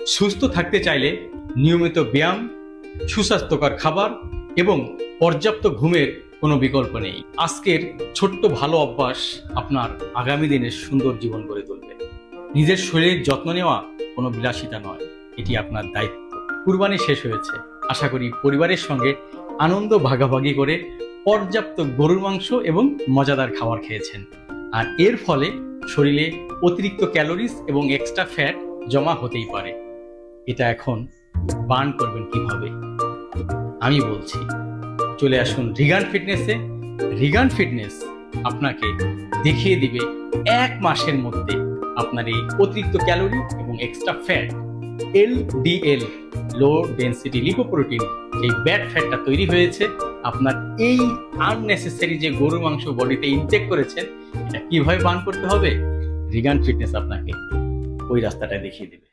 সুস্থ থাকতে চাইলে নিয়মিত ব্যায়াম, সুস্বাস্থ্যকর খাবার এবং পর্যাপ্ত ঘুমের কোনো বিকল্প নেই। আজকের ছোট্ট ভালো অভ্যাস আপনার আগামী দিনের সুন্দর জীবন গড়ে তুলবে। নিজের শরীরের যত্ন নেওয়া কোনো বিলাসিতা নয়, এটি আপনার দায়িত্ব। কুরবানি শেষ হয়েছে, আশা করি পরিবারের সঙ্গে আনন্দ ভাগাভাগি করে পর্যাপ্ত গরুর মাংস এবং মজাদার খাবার খেয়েছেন। আর এর ফলে শরীরে অতিরিক্ত ক্যালোরিজ এবং এক্সট্রা ফ্যাট জমা হতেই পারে। এটা এখন বার্ন করবেন কিভাবে আমি বলছি। চলে আসুন রিগান ফিটনেসে। রিগান ফিটনেস আপনাকে দেখিয়ে দিবে 1 মাসের মধ্যে আপনার এই অতিরিক্ত ক্যালোরি এবং এক্সট্রা ফ্যাট, এলডিএল, লো ডেন্সিটি লিপোপ্রোটিন, এই ব্যাড ফ্যাটটা তৈরি হয়েছে আপনার এই আননেসেসারি যে গরুর মাংস বডিতে ইনটেক করেছেন, এটা কিভাবে বার্ন করতে হবে। রিগান ফিটনেস আপনাকে ওই রাস্তাটা দেখিয়ে দেবে।